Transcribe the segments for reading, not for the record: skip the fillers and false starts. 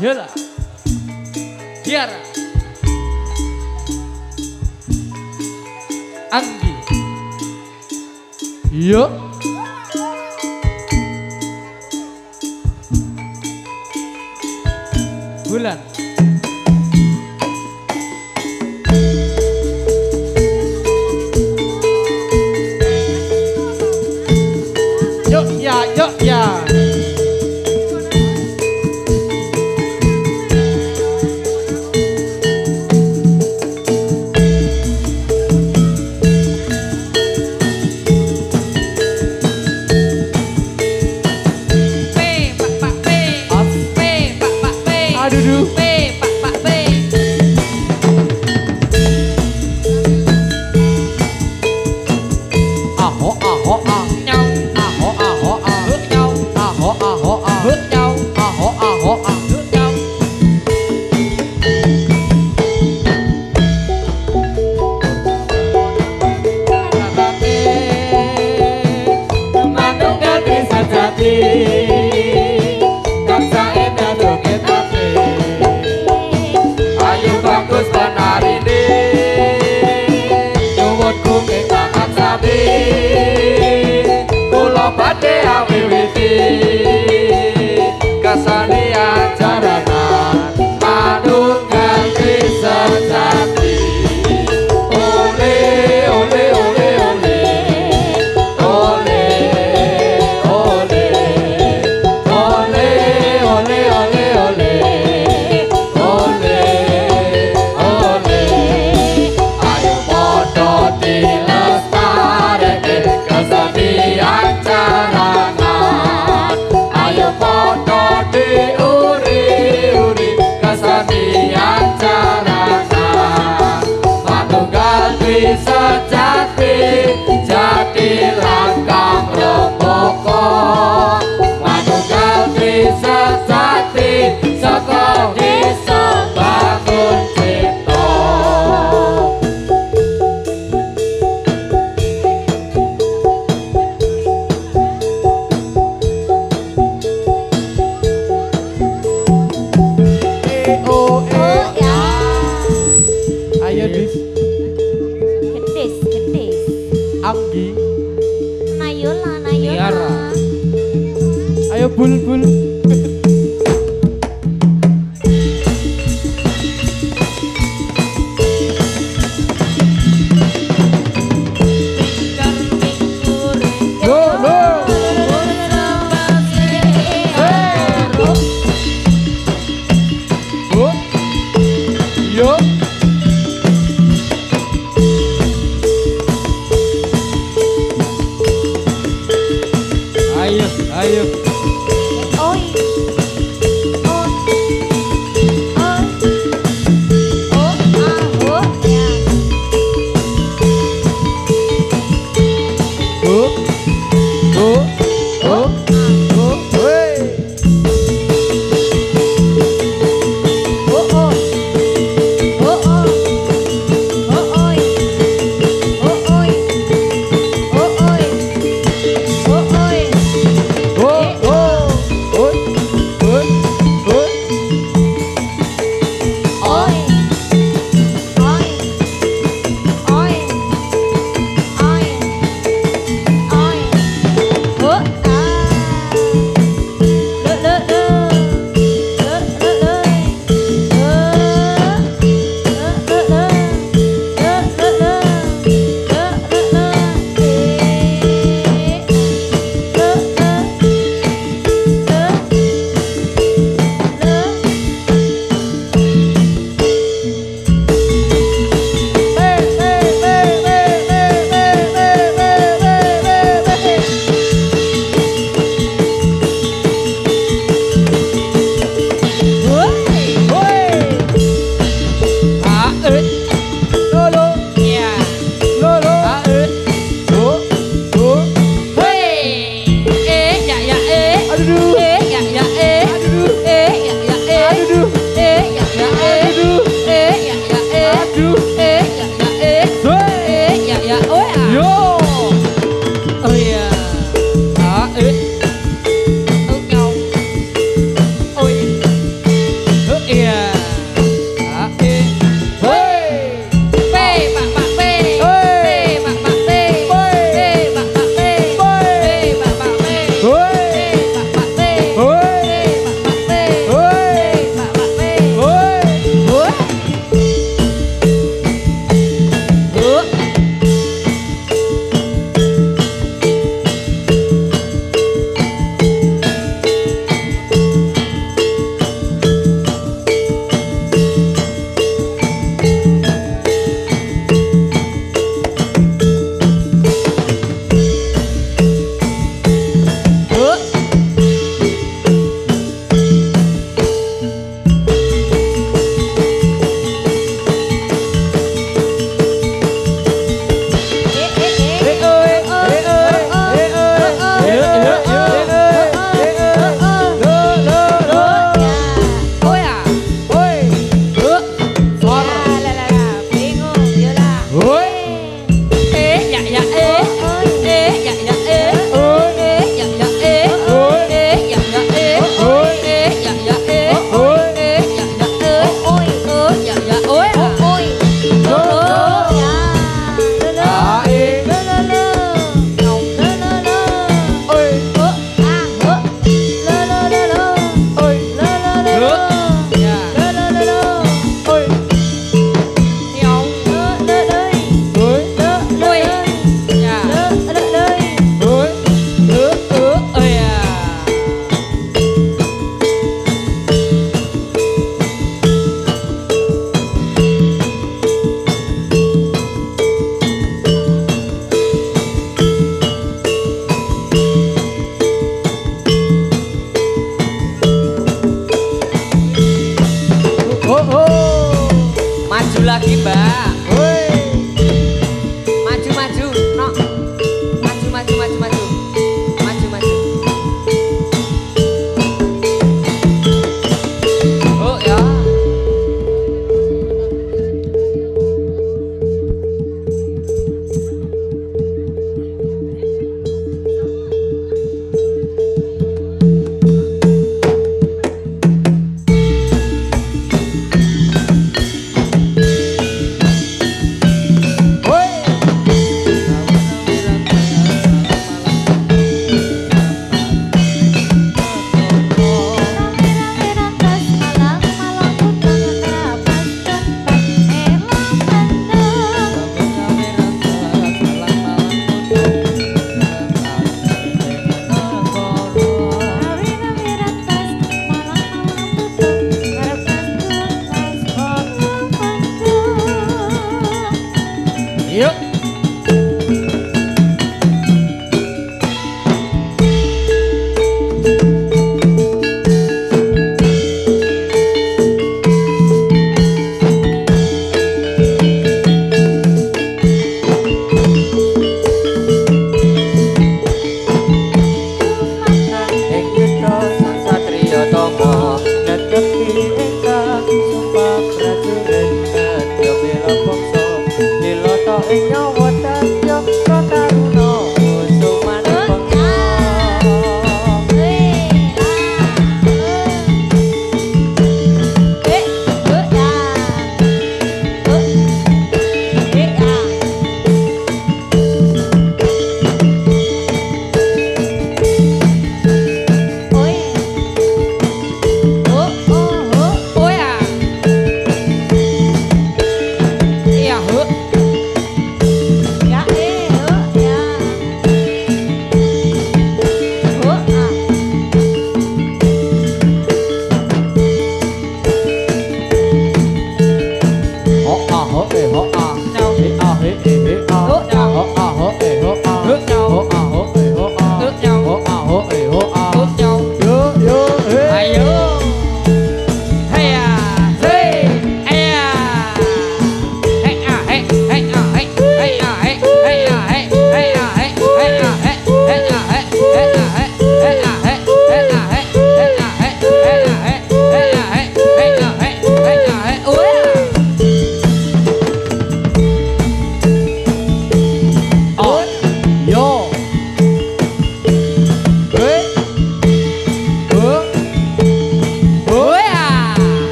Yola. Tiara. Anggi. Yo. Bulan. Yuk ya, yuk ya. Kesenian jaranan manunggal sejati. Ole ole ole ole ole ole ole ole ole ole ole ole. Ayo padha dilestarke kesenian jaranan. Ayo padha diuri-uri kesenian jaranan. Manunggal sejati jadi langkah romboko. Manunggal sejati saka desa bangun cipta. Ayo dis. Gendis, gendis. Anggi. Nayola, Tiara. nayola. Ayo bulbul. Lo lo. Oh. Yo. Ayo, ayo. Oh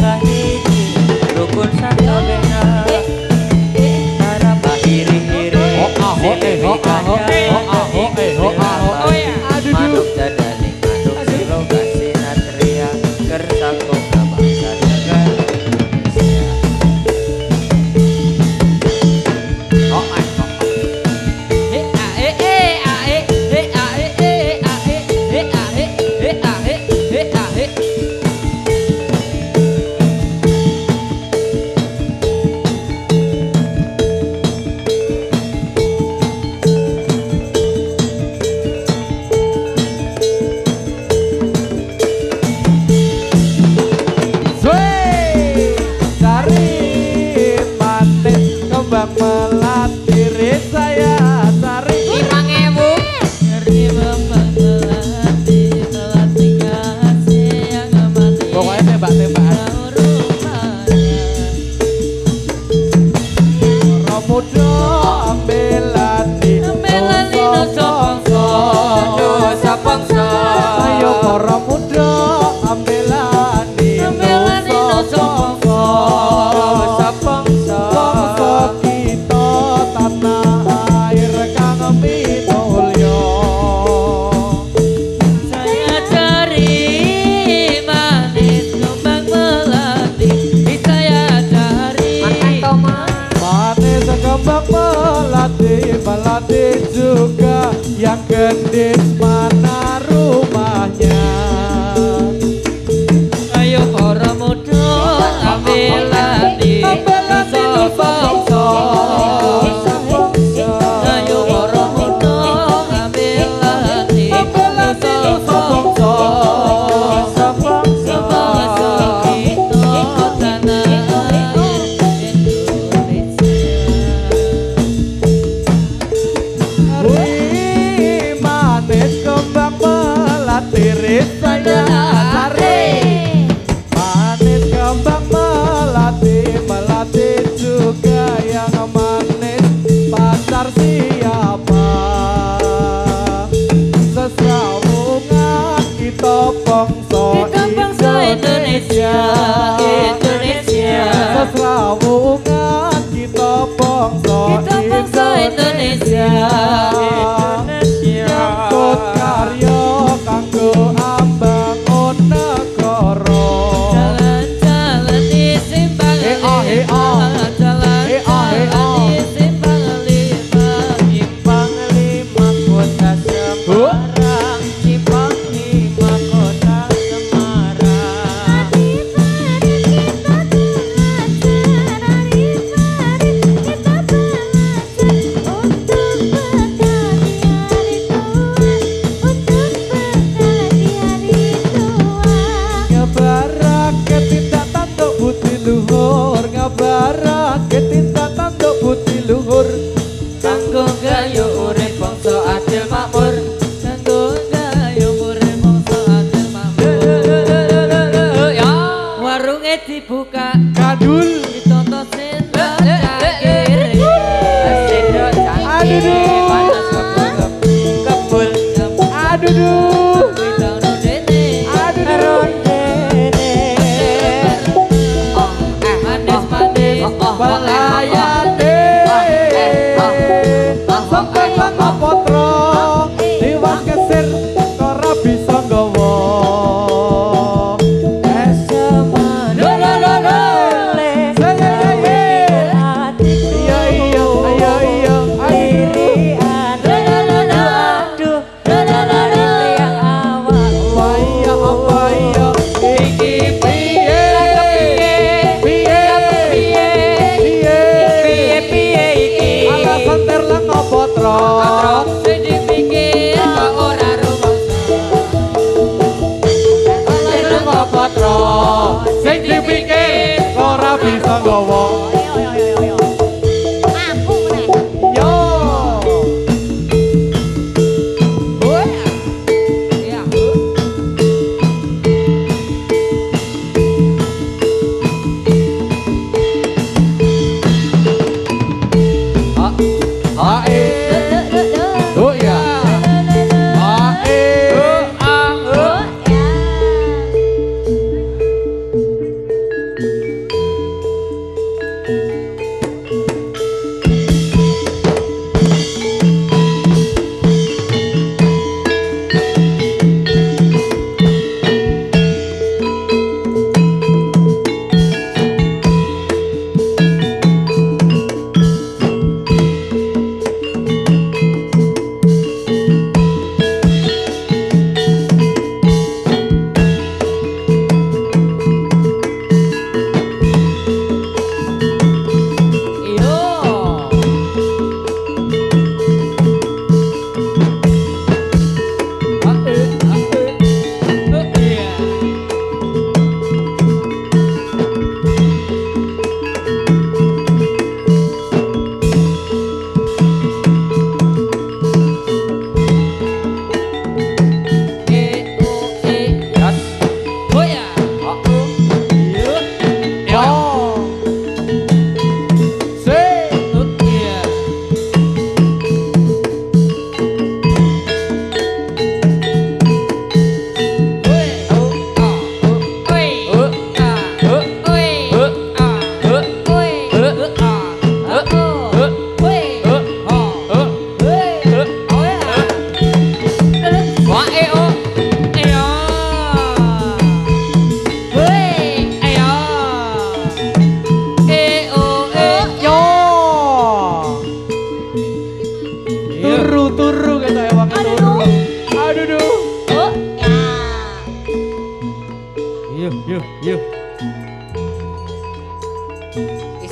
kahiji rukun satu bena harap iri-iri manuk jadaning manuk siloga sinatria kersako kabangsa negara Kembang melati saya sari 5.000 dari kembang melati melati kasih yang mati pokoknya tembak-tembakan orang muda ambelani dosa bangsa ayo orang muda ambelani dosa bangsa kita tanah air kang mitulya saya cari manis kembang melati saya cari manis kembang melati melati juga yang gendis mana rumahnya ayo para muda ambelani dosa bangsa ayo para muda ambelani dosa bangsa kita tanah air Indonesia wih manis kembang melati saya sari manis kembang melati melati juga yang manis pacar siapa sesrawungan kita bangsa Indonesia sesrawungan kita bangsa Indonesia nyambut karya kanggo ambangun negara jalan-jalan di simpang simpang lima kota Semarang simpang lima kota Semarang ngabarake tindak tanduk putih luhur ngabarake tindak tanduk putih luhur kanggo gayo urip bangsa adil makmur kanggo gayo urip bangsa adil makmur ya warunge dibuka kadul ditoto sendok cangkir sendok cangkir panas kebul aduh balayane sampai sama potro diwan kesir ora bisa nggawa sing dipikir ora bisa nggawa Aku meneh. yo oh ya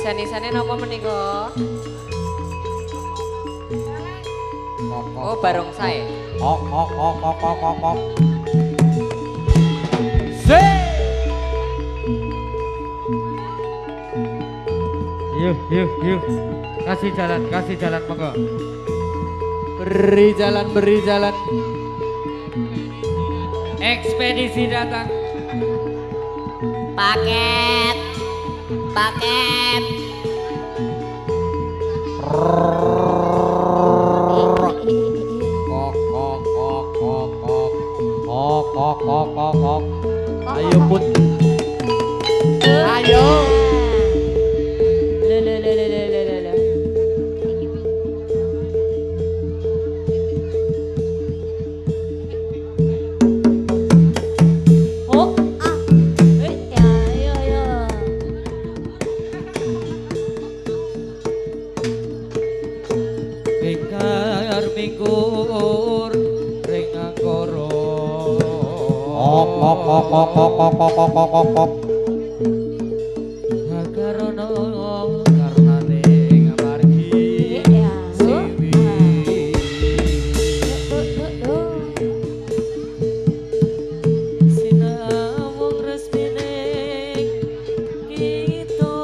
Nisan-nisane napa menika? Oh, barongsai. Kok. Se. Yuk. Kasih jalan monggo. Beri jalan. Ekspedisi datang. Paket. Kok. Ayo put. Ayo. Le. Oh, ya. Ingkar mingkur ring angkara. Kok. Hakarono karnane ngamargi siwi. Sinawung resmine kita.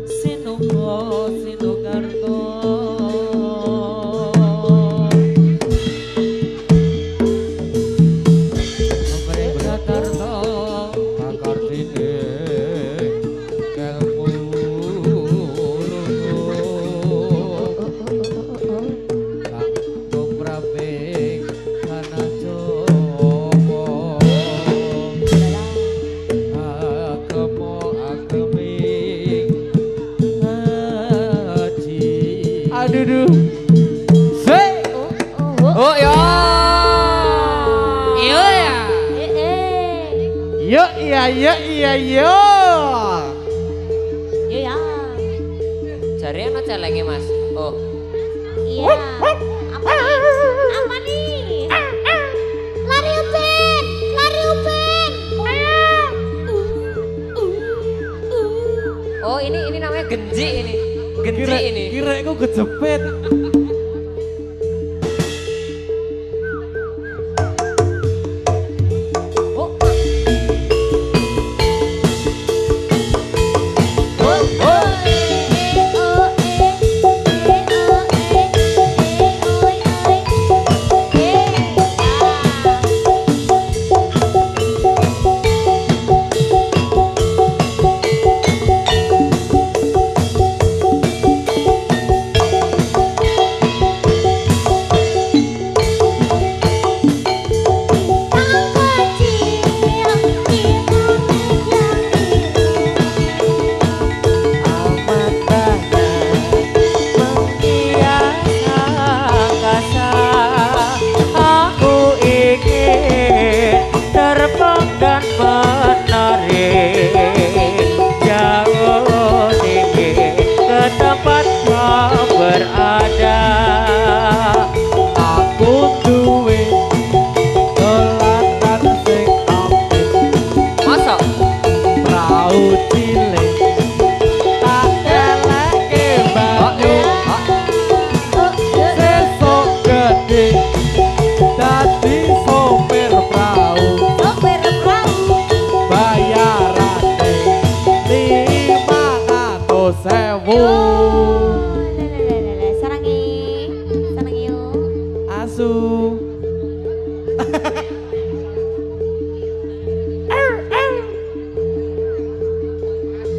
Sinukarto. Aduh. Se. Oh ya. Iya ya. Yo iya. Ya. Jare ana celenge Mas. Oh. Iya. Apa nih? Lari Upin. Oh, ini namanya genji ini. Genji ini. Kira aku kejepit.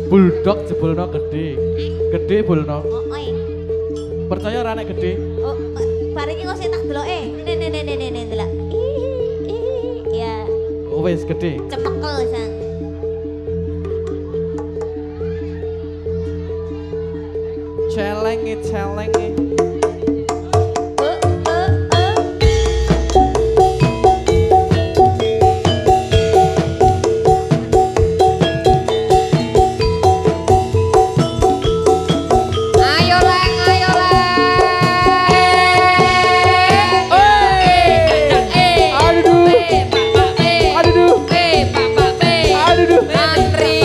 Bulldog jebulno gede bulno. Percaya ora nek gede? Oh, bareng iki kok sing tak deloke. Nek delok. Ya. Oh wis gede. Cepekel sang. Celenge. Antri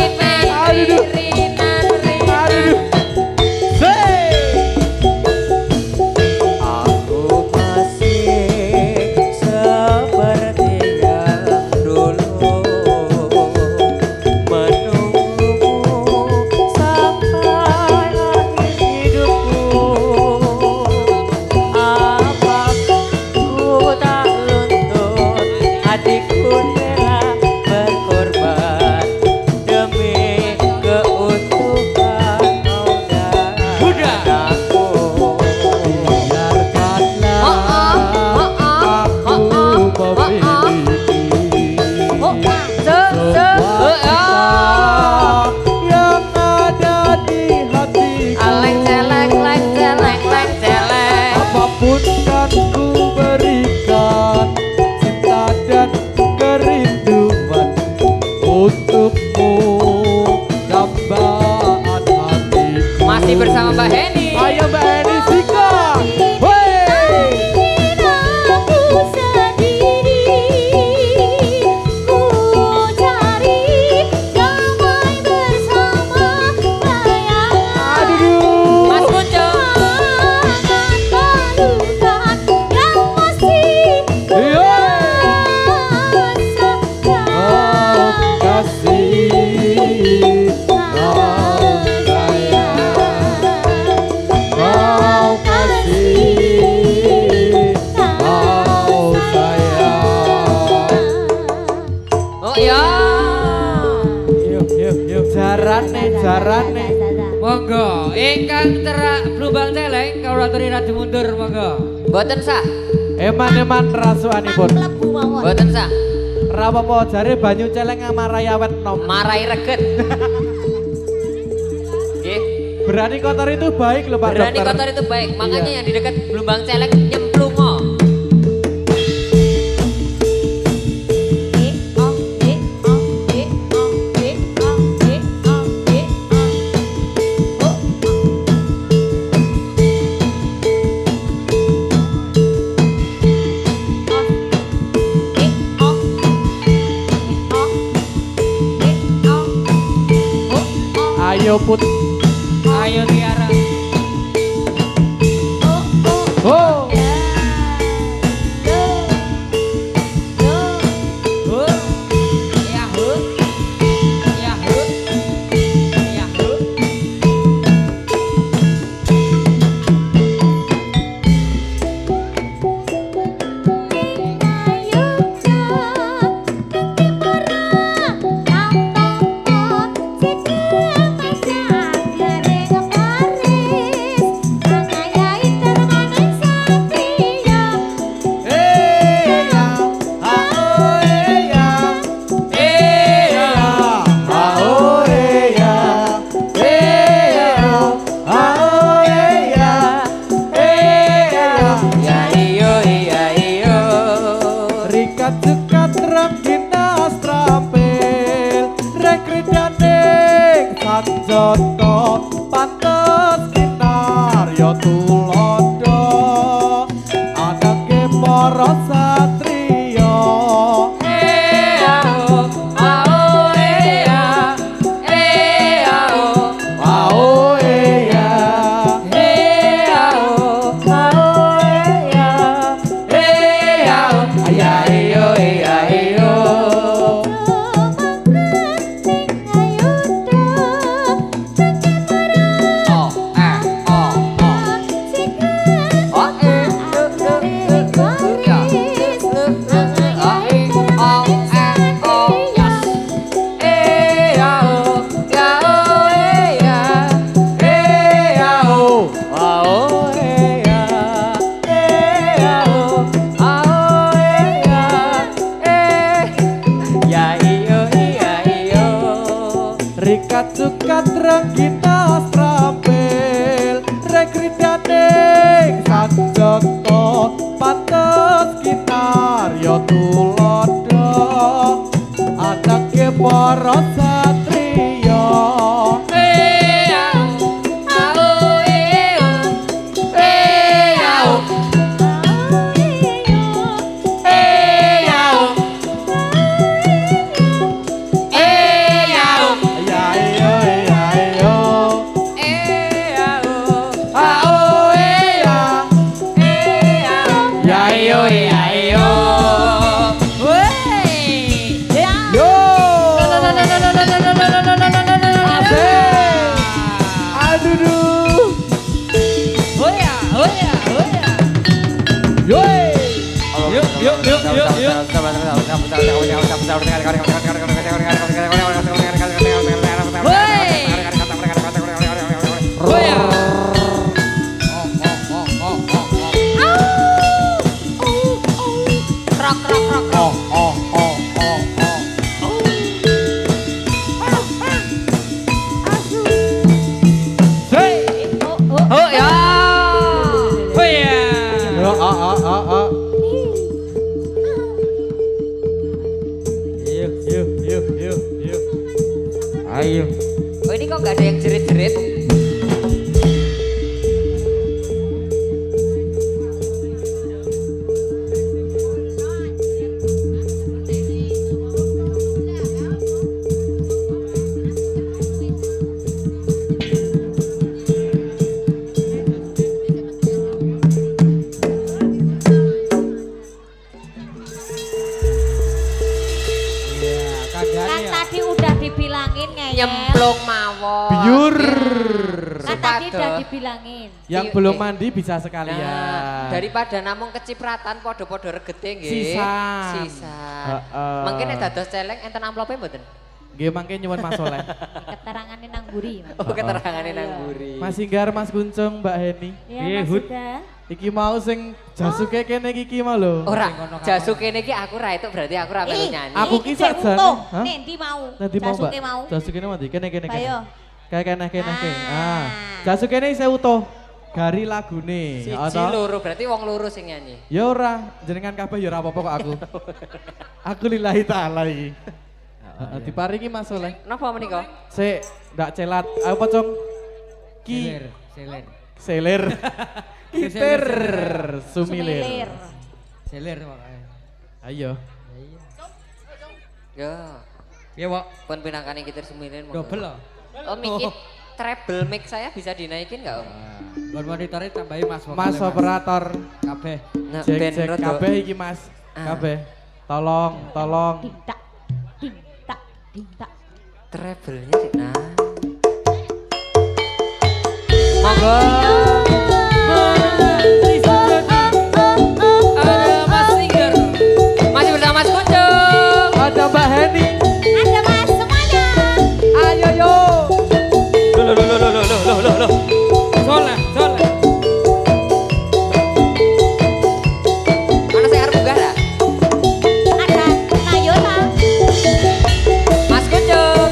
yang ada di hatiku. Leng celeng leng celeng leng celeng. Apapun kan ku berikan cinta dan kerinduan untukmu, dambaan hatiku. Masih bersama Mbak Heni. Ayo Mbak Heni Sika. Jarane. Monggo, ingkang cerak Blumbang Celeng kawula aturi radi mundur monggo. Mboten sah. Eman-eman rasukanipun. Mboten sah. Rapopo jare banyu celeng marai awet nom. Marai reget. Nggih. Berani kotor itu baik loh Pak Berani Dokter. kotor itu baik, makanya Iya. yang di dekat Blumbang Celeng nyemplungo. Ayo put. Ayo Tiara. Oh. Joto pantes kinar yo tulodo anake para satriya Rikat sukat rengginas trampil rekridaning sang joto pantes kinar yo tulodo anake para satriya Ayo. Oh ini kok nggak ada yang jerit-jerit? Kan tadi udah dibilangin ngeyel. Nyemplung mawon. Biur. Kan tadi udah dibilangin. Yang belum mandi bisa sekalian. Nah, daripada namung kecipratan podo-podo regete nggih. Sisa. Mungkin nek dados celeng enten amplope mboten? Nggih mangke nyuwun Mas Soleh. Keterangannya nang buri. Mas. Oh, keterangane nang mburi. Mas Singgar, Mas Kuncung, Mbak Heni. Ya, Mas sudah. Iki mau sing jasuke kene iki mau lho. Ora, jasuke niki aku ra itu berarti aku ra melu nyanyi. Aku ki sakjane. Hah? Nendi mau. Nanti mau Mbak. Jasuke mau. Jasuke mau ndi? Kene. Ayo. Kayak kene. Ah. Jasuke ini saya utuh. Gari lagune. Siji loro berarti wong loro sing nyanyi. Ya ora, jenengan kabeh ya ora apa-apa kok aku. Aku lillahi taala iki. Diparingi Mas Soleh. Napa menika? Sik, ndak celat. Apa, Cong? Seler. Kiter. Sumilir. Selir makanya. Ayo. Ya. Ya, Pak. Pun pinangkane kitir sumilin. Double loh. Oh, mikir treble mic saya bisa dinaikin enggak, Om? Buat monitornya tambahin Mas vokal. Mas operator. Kabeh. Nah, Cek ben rada. kabeh iki Mas. Kabeh. Tolong. Dintak. Treble-nya sih. Nah. Monggo. Ada Mas Singgar. Masih bersama Mas Kuncung. Ada Mbak Heni. Ada Mas semuanya. Ayo yo. Loh. Soleh. Mana saya harus munggah dah? Ada Nayota. Mas Kuncung.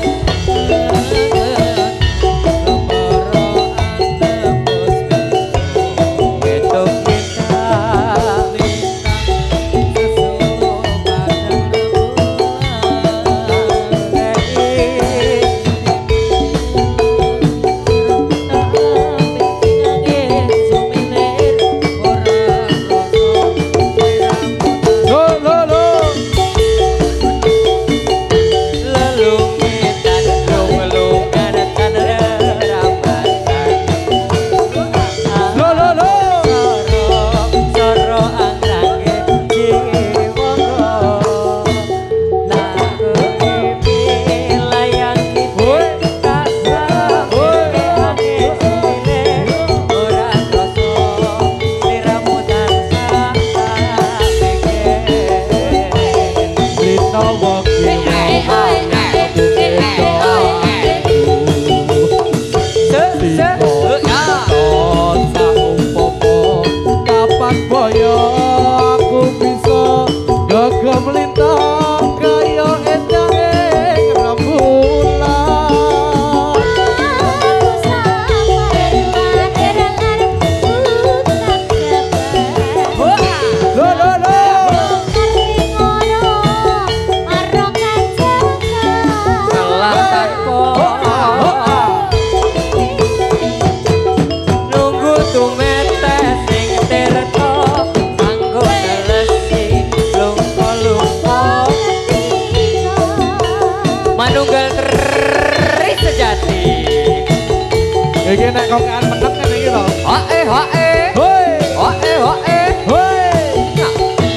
Iki nek kok kan meneng ngene iki to. Hoe. Hoi. Hoe. Hoi.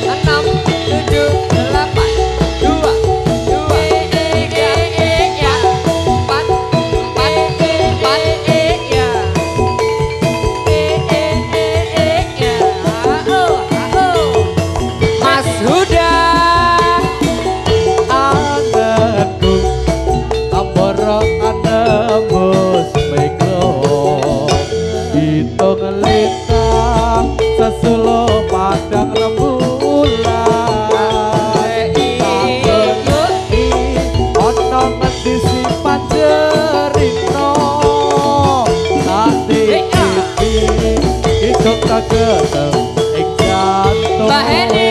6 7 8 2 ya 4 ya Mas Huda Anakku amboro anembus mekro hitung lintang sesulo padang rembulan ono ngendi si panjerino tak dikipi hitung tak keteng ing jantung Mbak Heni.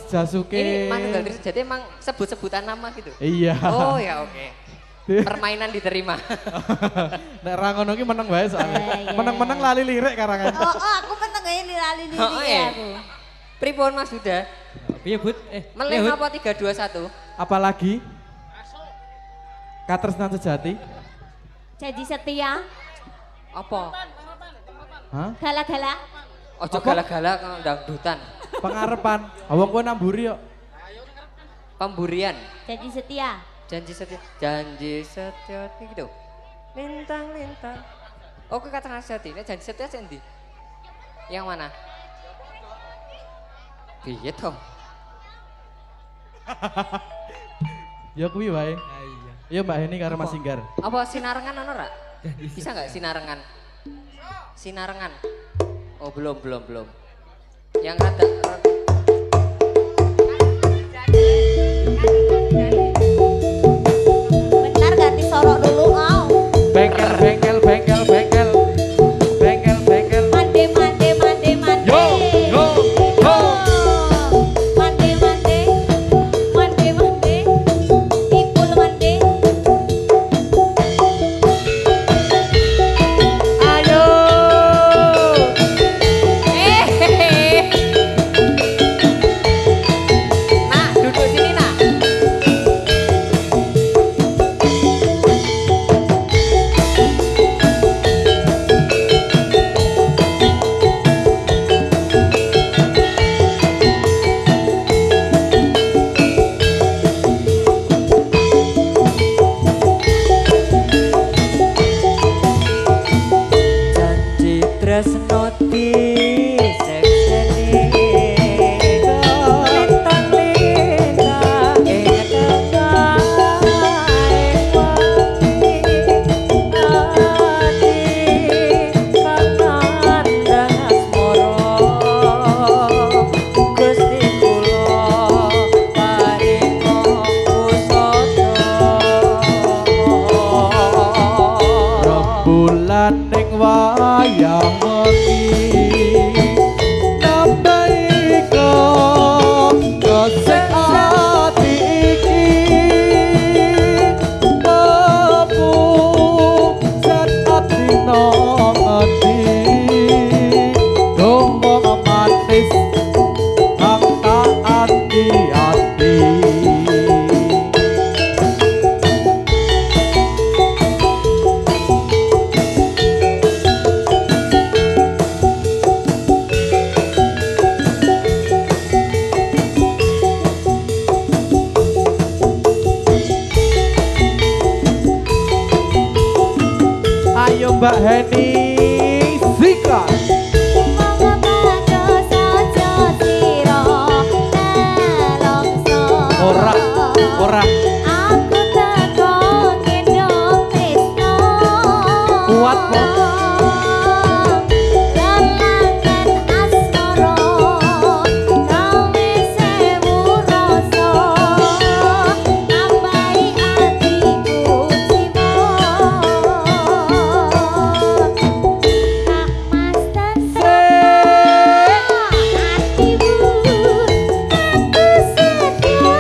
Jasuke. Ini Manunggal Tri Sejati emang sebut-sebutan nama gitu? Iya. Oh ya oke. Permainan diterima. Nek ra ngono ki meneng wae soalnya. Iya. Meneng-meneng lali lirik karangan. Oh, aku penting gak ini lali Oh, lirik iya. aku. Pripun Mas Huda? Piye Bud? Melih Hud. apa 321? Apalagi? Katresnan sejati. Janji setia, Apa? Hah? gala-gala. Ojo Apa? gala-gala kang dangdutan. Pengarepan. Awang kowe namburi yo. Pemburian. Janji setia. Janji setia gitu. Lintang. Oke kata nasihat ini janji setia sendi. Yang mana? Piye toh? Ya kuwi wae. Iya. Iya Mbak Heni karo Mas Singgar. Apa sinarengan ono ra? Bisa nggak sinarengan? Sinarengan. Oh belum. Yang rada Bentar ganti sorok dulu kau. Bengkel. Mande. Yo. Mande. Ipul mande. Ayo. Nak duduk sini nak. Janji tresno disekseni lintang-lintang ing tengah ati kamandhang asmara Gusti kula paringa pusaka Rembulan ning wayang wengi nambahi kesek ati iki Apu set ati nongendi Ngomong manis kang tak ati-ati Ayo Mbak Heni sikat. Ora. Aku teko gendong tresno. Kuat, Po. Lelangan asmara gawe sewu rasa. Nambahi atiku jiwa. Nak mas tersa hatimu. Aku setia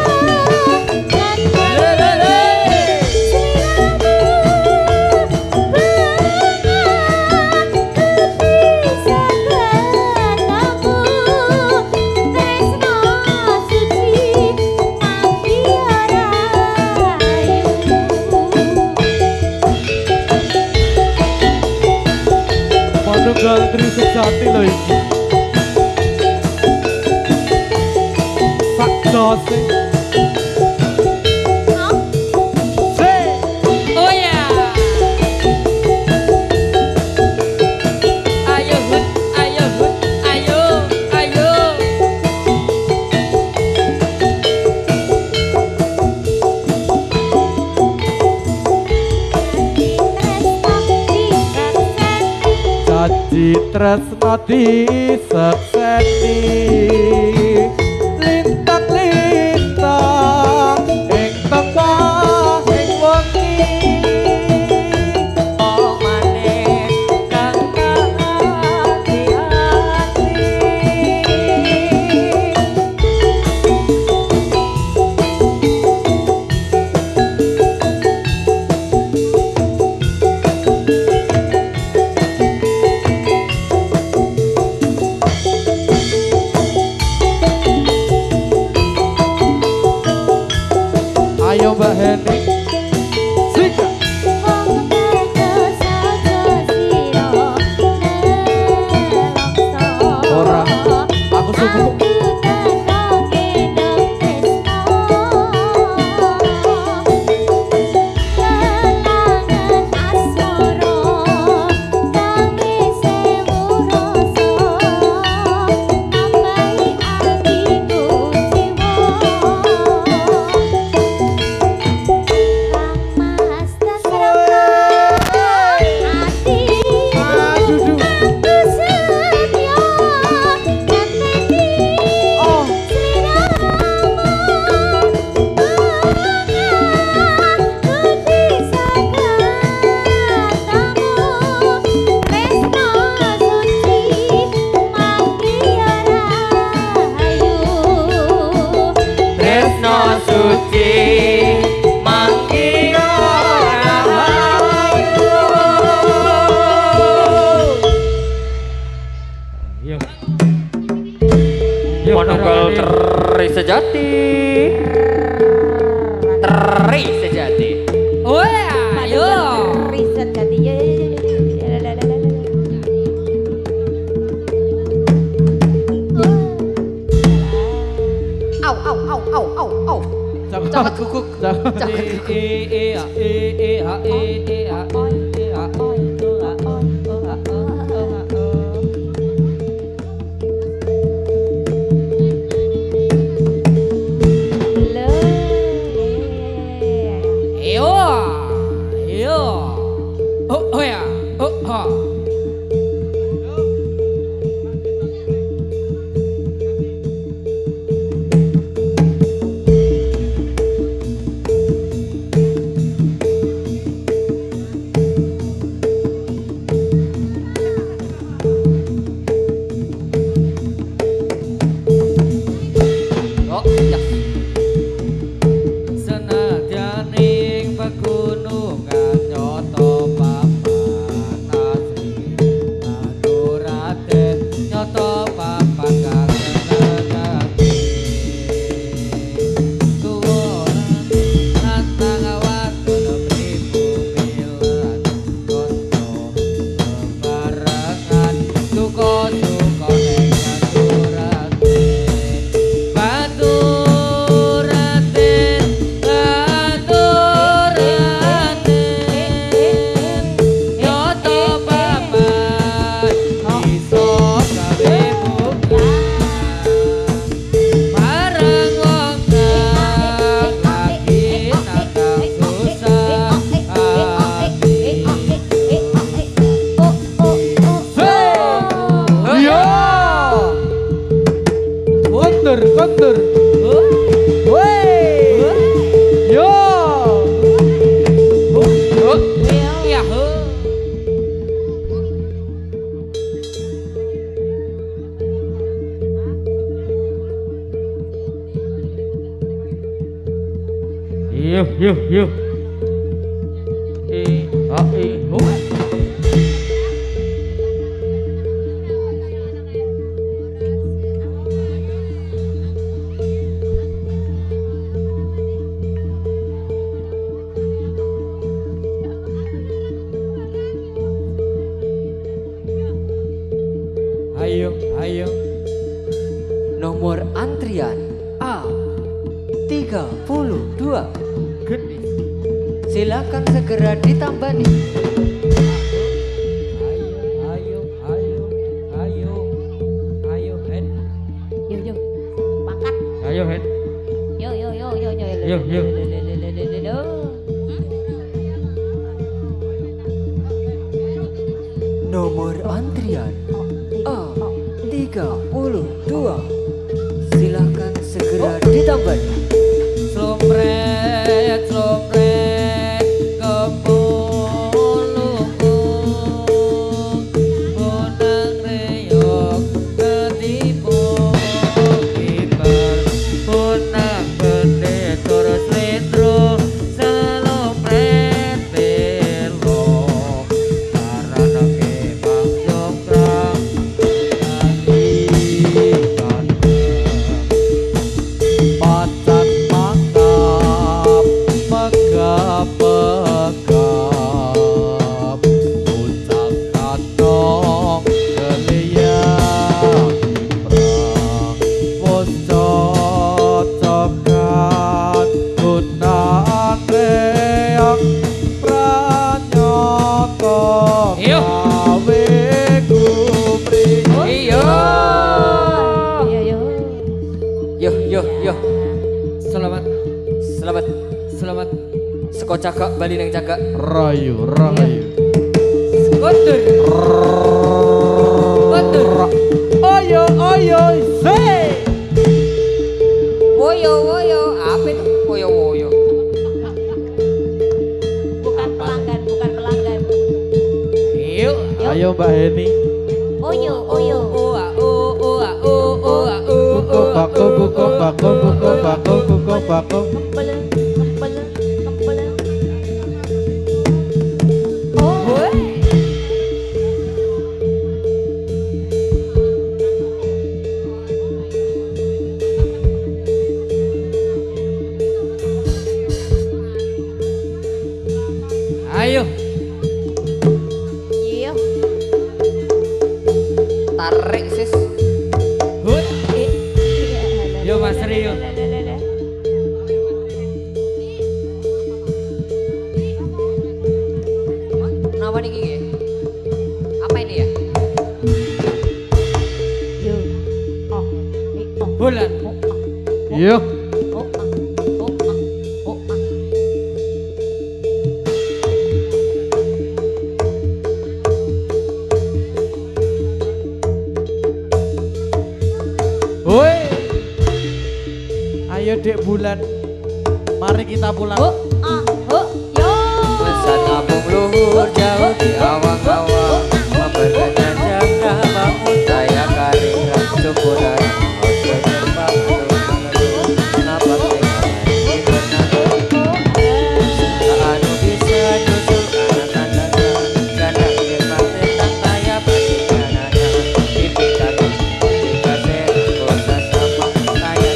dan Manunggal Tri Sejati lho iki. Sak jose. Oh ya. Ayo Hud, ayo. Janji tresno disekseni lintang-lintang ing tengah ing wengi Oh manis kang hati-hati. Ayo Mbak Heni. Sika. Ora, aku subuh. Monogol teri sejati. Teri sejati. Oh ya, ayo. Riset ganti. Au. Jangan kukuk. Jangan. Oh ya, oh ha. Oh, ya. Senadyan ing pegunungan nyoto papan asri manuraden nyoto papan kang senegati tuwuran nantang wadon pribumi lan konco bebarengan suka-suka ning Baturaden nyoto papan iso gawe buka bareng wong kang lagi nandang susah hati. Iya. Kondur. Woi. Yo. Iya, Yuk. Ayo. Nomor antrian A32. Gendis. Silakan segera ditambani. Ayo, Hen. Yo. Pangkat. Ayo Hen. Yo. Nomor antrian A32. Silakan segera ditambani. Slompret kepulungku bonang reyok ketipu kiper bonang pendekor slendro slompret belo karena kebang jongkrang lagi kan pacat mangkap Selamat. Seko cagak bali nang cagak. Rayu, rayu. Kondur. Kondur. Oyo, oyo, say. Woyo woyo, apa itu? Woyo woyo. Bukan pelanggan, bukan pelanggan. Yuk. Ayo Mbak Heni. Oyo, oyo. Buko bako, buko bako, buko bako, buko bako. Kempel, kempel, kempel. Oh, Ayo. iya. Tarik sis. Hut. Iya. Yo Mas Rio. Kenapa nih Gigi? Apa ini ya? Yo. Oh, oh. Bulan. Yuk. Oh, oh, oh, oh. Woi. Ayo Dek Bulan. Mari kita pulang. Oh, oh, yo. Pesan abung luhur jauh di awang-awang. Memberkata jangka bangun saya kari syukur dari ojo jembang kenapa ini benar anu bisa nyusul karena karena firman tentang kaya pasti kanana pipi kaki dikasih dosa sama kaya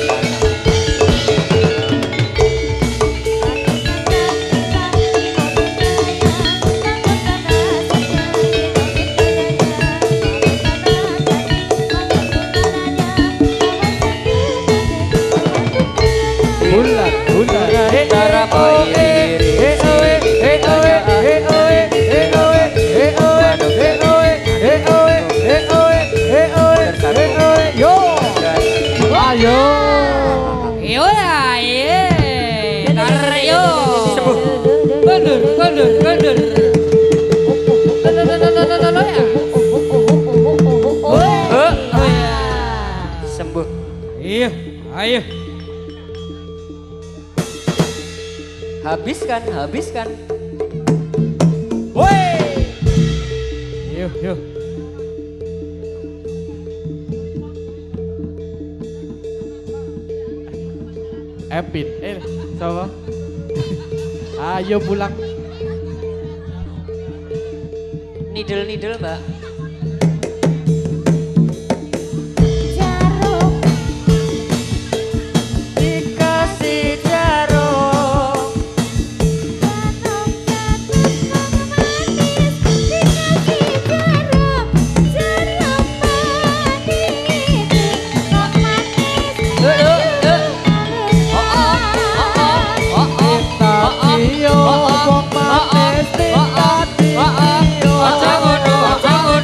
Bulan, bulan. Cara Yo. Ayo. Yo ya, ye. Tarik yo. Kondur, kondur, kondur. Ya. sembuh. Iya, ayo. Habiskan, habiskan. Woi. Yuk, yuk. Epin, sama. Ayo pulang. Nidel-nidel, Mbak. Jarum. Dikasih jarum. Iyo, wong manis tingkat iyo. Aja ngono, aja ngono.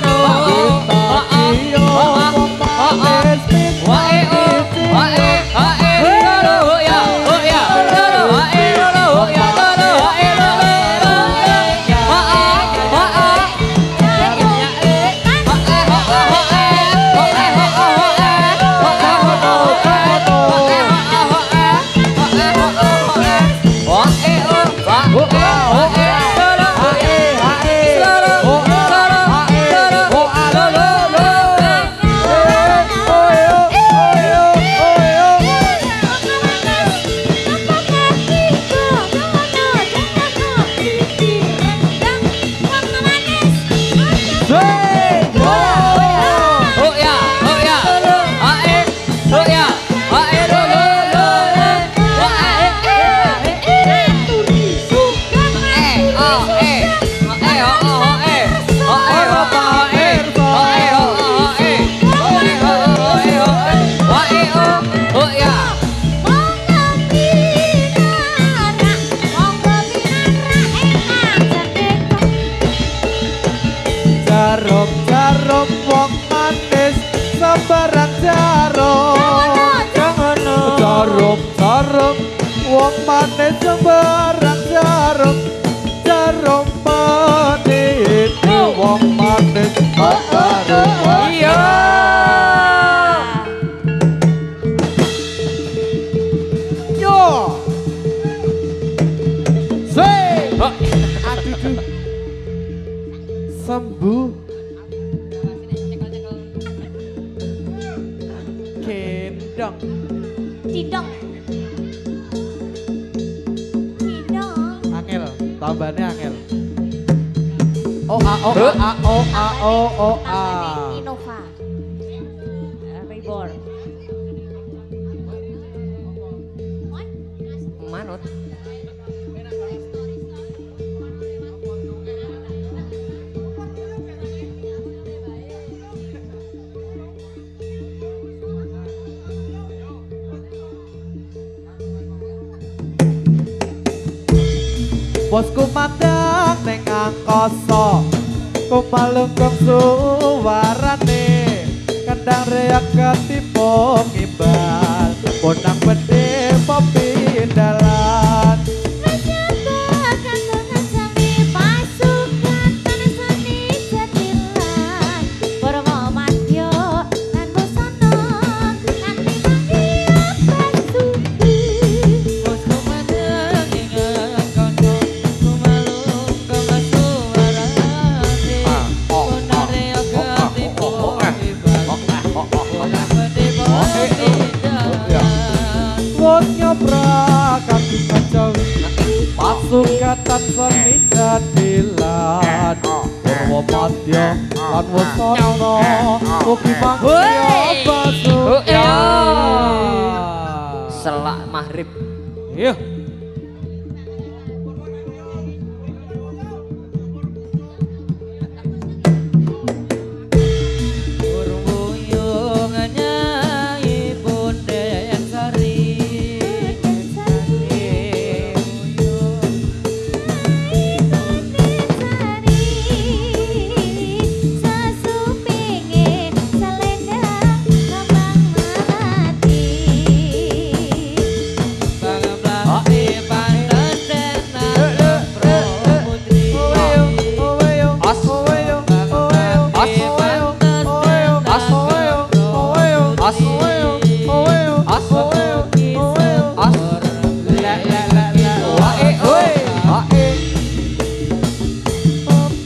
sembarang jarum jarum pedit wong manis baru Iya. yo say aduh sembuh kendang Cidong. Cidong. angel tambahannya angel o a o a o a o o a Namanya Innova. Reborn. Manut. bosku mandang neng angkasa kumalungkung suwarane kendang reak ketipung imbal bonang bedhe popi dalan Menjaga kantongan sami pasukan tanah sani jadilan Purwo Madya lan Busana kanthi manggiya pasuki Bosku mandang ingat kanca kumalung kang suarane Bonang reok ketipu ibal Bonang bedhe popi dalan wong nyobrakan kacawi pasukatan seni jadilan Purwo Madya lan Wasana ugi manggiya pasukan Iya. Selak maghrib. Iya. Urung-uyungannya ibu Den Sari Sasupinge selendang lambang melati Bang Blati pantes tenan Pro Putri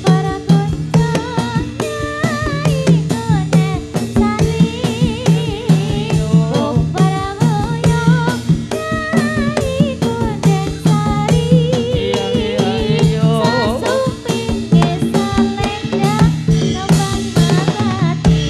para goncangnya ikonen sari para goyongnya ikonen sari sasupinge selendang lambang melati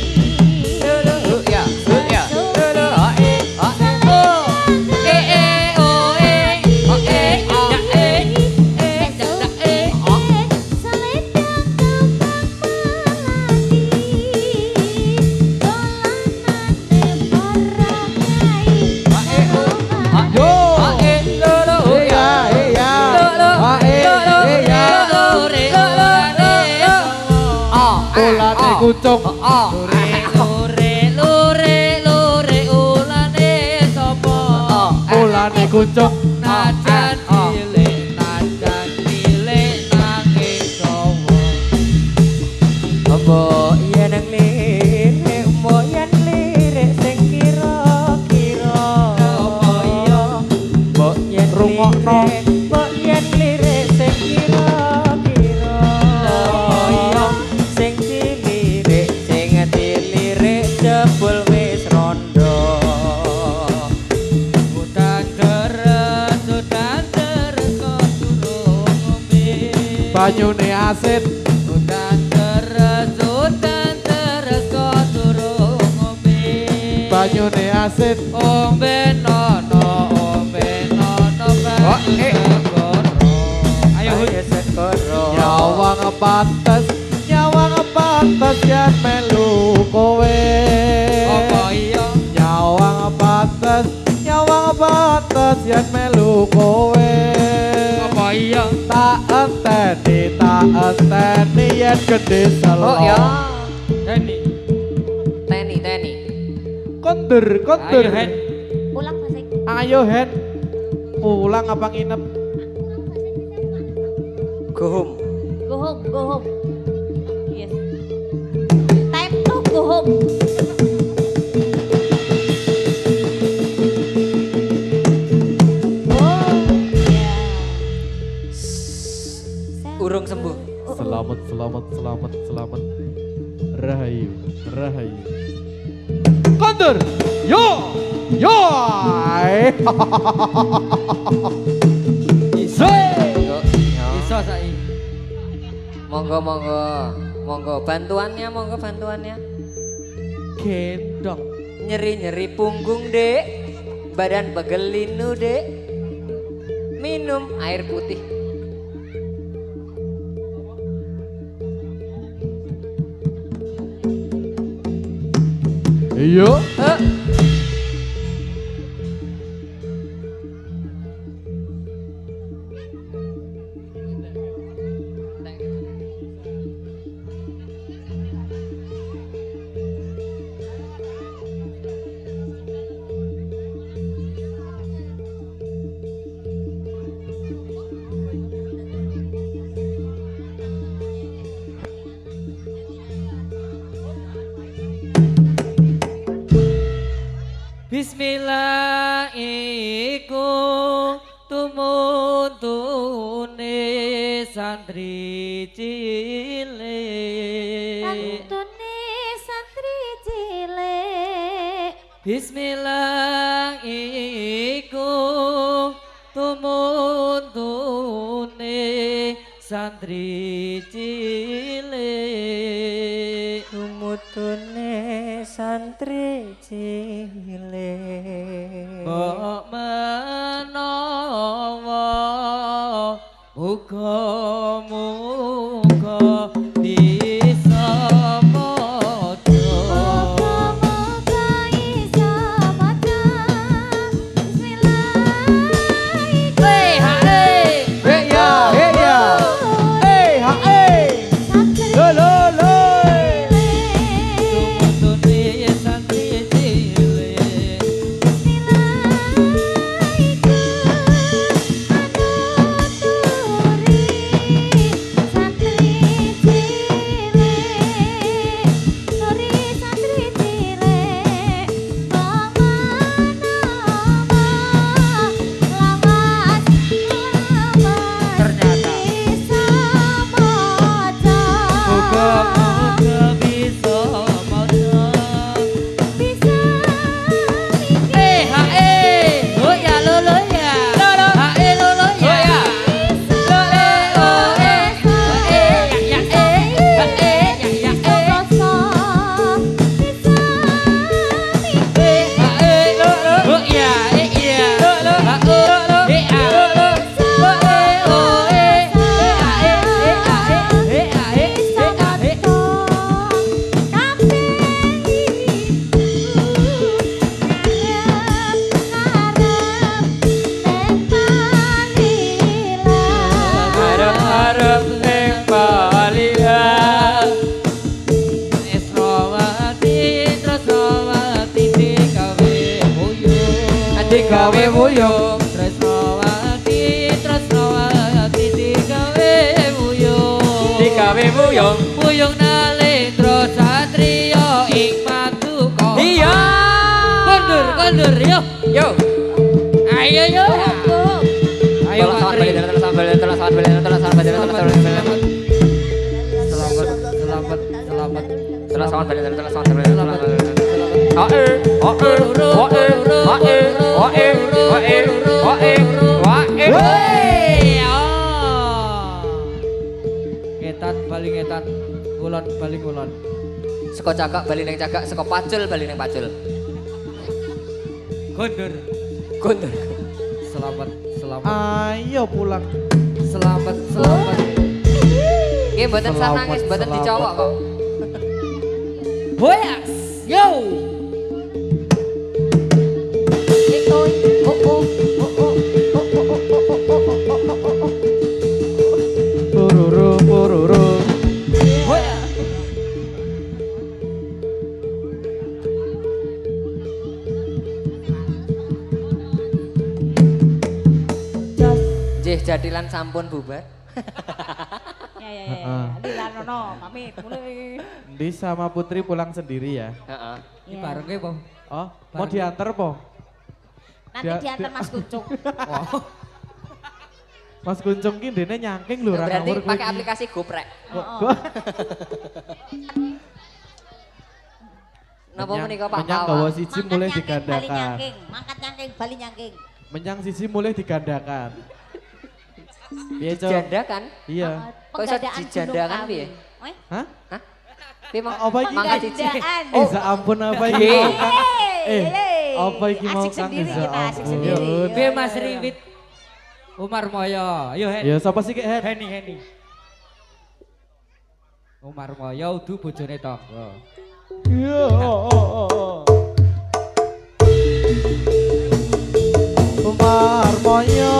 ulane kucung ulane kucung Najan cilik nangis sowo Mbok yen lirik, mbok yen lirik sing kira-kira. Apa iya? Mbok yen Rungokno. lirik, mbok yen lirik sing kira-kira. Apa iya? Sing dilirik, sing dilirik jebul wis rondo. Udan deres kok durung ngombe banyune asin Udan deres kok durung ngombe banyune asin Ombe nono banyu segoro Ayo Hud. Ayo sekoro. nyawang pantes yen melu kowe Apa iya? nyawang pantes yen melu kowe Apa iya? tak enteni yen gede selo Oh ya. Dani Teni. kondur Ayo Hen Ulang Mas Ik. ayo hen pulang apa nginep Go home. Go home, go home. Yes. Time to go home. Oh, ya. Urung sembuh. Selamat, selamat, selamat, selamat. Rahayu, rahayu. Kondur, yo, yo. Iso. Yo, yo. Iso saiki. Monggo, monggo. Monggo bantuannya, monggo bantuannya. Gendong. Nyeri-nyeri punggung, Dek. Badan pegelinu, Dek. Minum air putih. Iya. Bismillah iku tumuntune santri cilik. Antune santri cilik. Bismillah iku tumuntune santri cilik. Tumutune santri cilik. Kok menawa muga-muga bisa maca. Moga-moga iso maca. Bismillahirrahmanirrahim. Hey hae, Hey ya, hey ya. Hey ha hey. Santri Lo lo lo. tumuntune santri cilik. Ternyata. Muga-muga bisa maca. Eh hae, lo ya lo ya. Hae lo ya. Lo ya ya hae lo ya iya. Harap ning palihan Tresnawati digawe buyung Digawe buyung. Tresnawati digawe buyung Digawe buyung. Buyung nalendra satriya ing paduka. Iya. Kondur yo. Yo. Ayo yo. Ayo Patri. Ngetan bali ngetan. Kulon bali kulon. Seko cagak bali ning cagak, seko pacul bali ning pacul. Kondur. Kundur. Selamat. Ayo pulang. Selamat. Nggih mboten Selamat, nangis, mboten selamat. dicowok kok. Boyas. Yo. Pururu pururu. Boyas. Nggih jadilan sampun bubar. Ya. Lila Nono, pamit mulai. Di sama Putri pulang sendiri ya. Heeh. Iki barenge po. Oh, mau diantar po? Nanti diantar Mas Kucuk. Mas Kuncung ki dene nyangking lho ra Berarti ngawur kowe pakai iki. aplikasi GoPrek. Napa menika Pak Menyang Pawa? gawa siji mulai digandakan. Mangkat nyangking, bali nyangking. Menyang siji mulai digandakan. Piye, Cok? Dijandakan? Iya. Kok iso dijandakan piye? Hah? Hah? Piye mau? Apa iki? Mangkat siji. Eh, za ampun apa iki Iya. mau Kang? Apa iki mau Asik Kang? sendiri Za kita, asik ampun. sendiri. Piye Mas Riwit? Umar Moyo. Ayo Hen. Ya sapa sih Kek Hen? Heni. Umar Moyo udu bojone tangga. Iya. Umar Moyo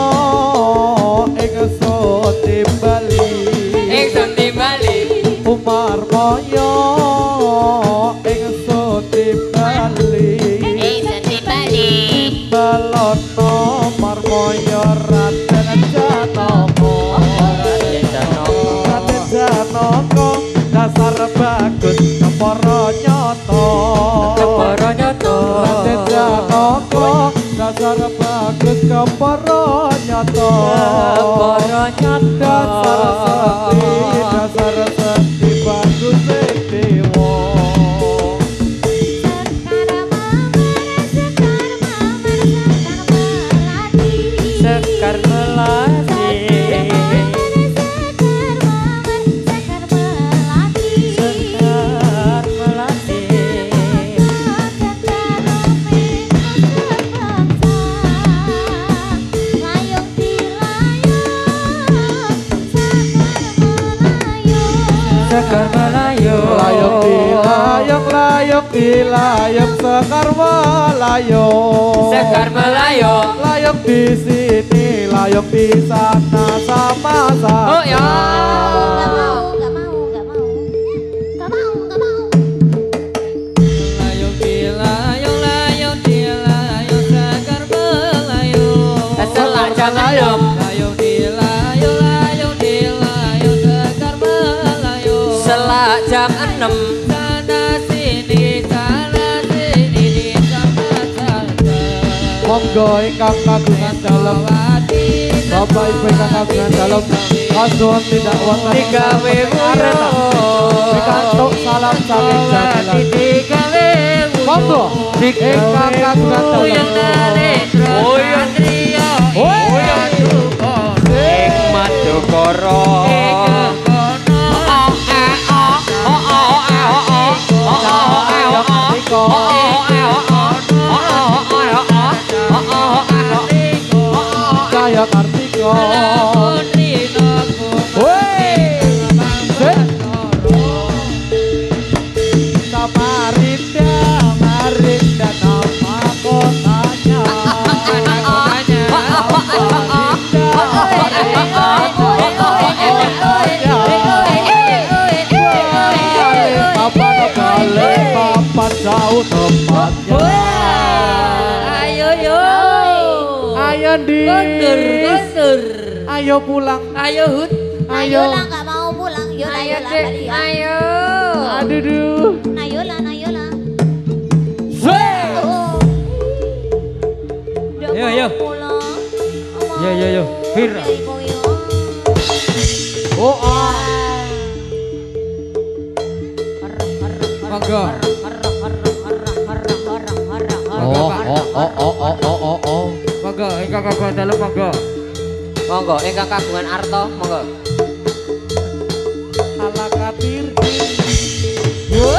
ing sote Bali. Ingsun timbali. Umar Moyo ing sote Bali. Ingsun timbali. Balono Marmoyo Raden Janaka. Raden Janaka dasar bagus kepara nyata. Kepara nyata. Raden Janaka dasar bagus kepara nyata. Kepara nyata. Dasar sakti bagus sing dewa. Sekar melati. Sekar melati. Sekar Melayu. Layong dilayong sekar melayong. Sekar Melayu. Layong di sini, layong di sana sama-sama. Oh ya. Gak mau. Layong dilayong sekar Melayu. Selak jangan dong. Layong dilayong sekar Melayu. Selak jam 6. Sana sini di sama-sama. Monggo ingkang kagungan dalam Bapak Ibu ingkang kagungan dalam kasuhan tidak wonten Digawe arena. Pikantuk salam saking jamilan. Monggo ingkang kagungan dalam. Hikmat Dukoro. Cahya Kartika. Samarinda nama kotanya. Papan jauh tempatnya. Ayo di. Ayo pulang. Ayo Hud. Ayo lah, gak mau pulang. Yola, balik ya. Ayo. Aduh. Nayola. Yo. Yo. Vira. Oh, Monggo. Oh. Monggo, ingkang kagungan dalu monggo. Monggo, ingkang kagungan arto, monggo. Ala katir. Yo.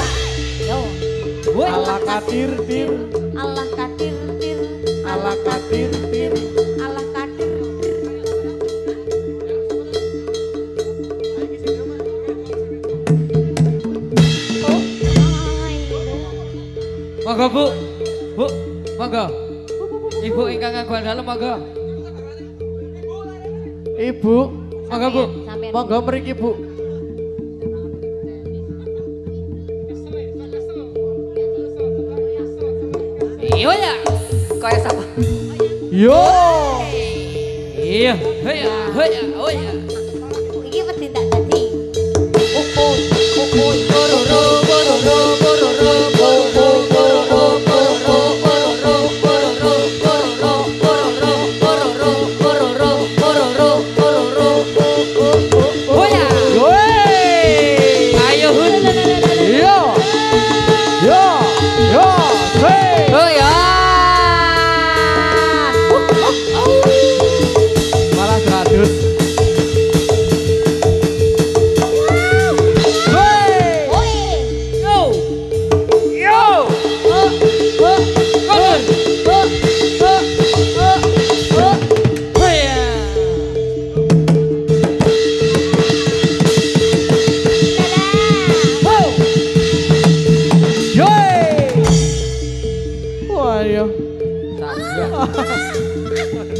Ala katir. Allah katir. Ala katir. Allah katir. Monggo Bu. Bu, monggo. Ibu ingkang kagungan dalu monggo. Ibu, monggo Bu. Sampean. Monggo mriki Bu. Iya ya. Kaya sapa? Yo. Iya, heya.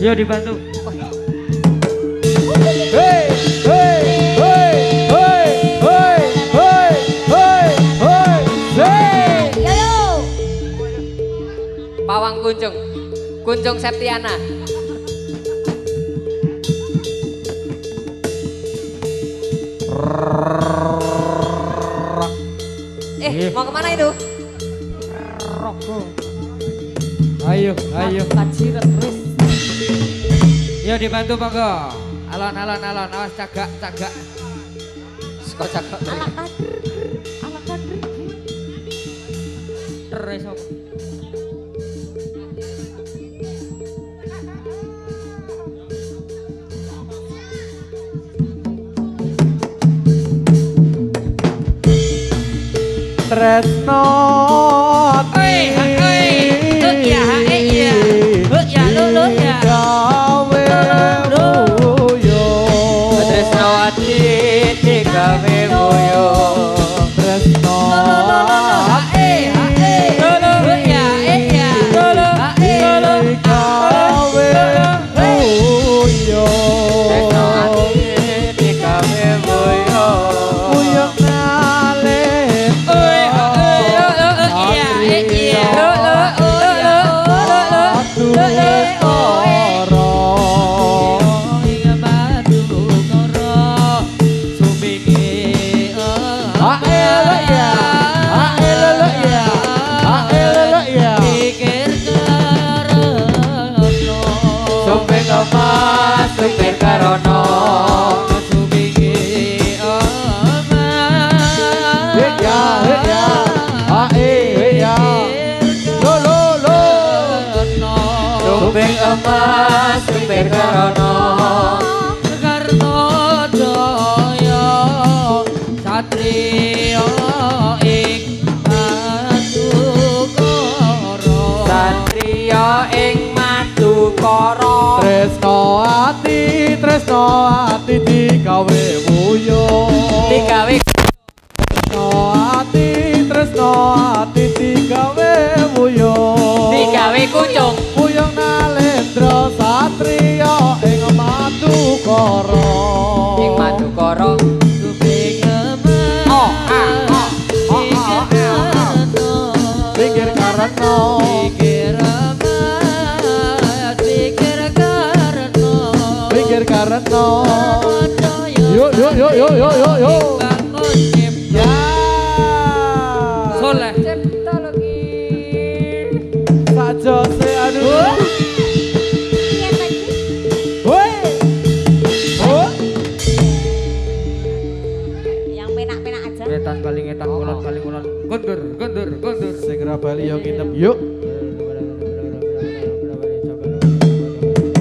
Yo dibantu. Hey, hey, hey, hey, hey, hey, hey, hey, hey. Yo. Pawang Kunjung. Kunjung Septiana. Mau kemana itu? Ayo, ayo. Kacirat terus. Yo dibantu monggo. Alon, awas cagak. Kok cakap Ala kader. Ala kader. Terus apa? Tresno Tresnawati digawe boyo. Tresno Supir karono Supir emas, supir karono Karno Jaya Satrio ing Madukara Satrio ing Madukara. Tresno ati digawe wuyo. Digawe Tresno ati digawe wuyo. digawe kucung. Wuyung Nalendra Satrio ing Madukara. Ing Madukara. Pikir Karno. Pikir Karno. Yuk. Ya. Soleh. Pak Jose aduh. Iya tadi. Woi. Oh. Yang penak-penak aja. Ngetan paling ulon. Gondor. Segera Bali yo nginep yuk.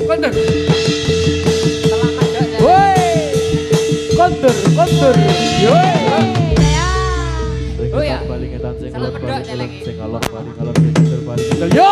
Gondor. Woi. Kondur. Yuk. Ya. Oh ya. Bali ngetan sing Salah alor medok, Bali lagi. sing alor Bali sing kondur Bali. Yo.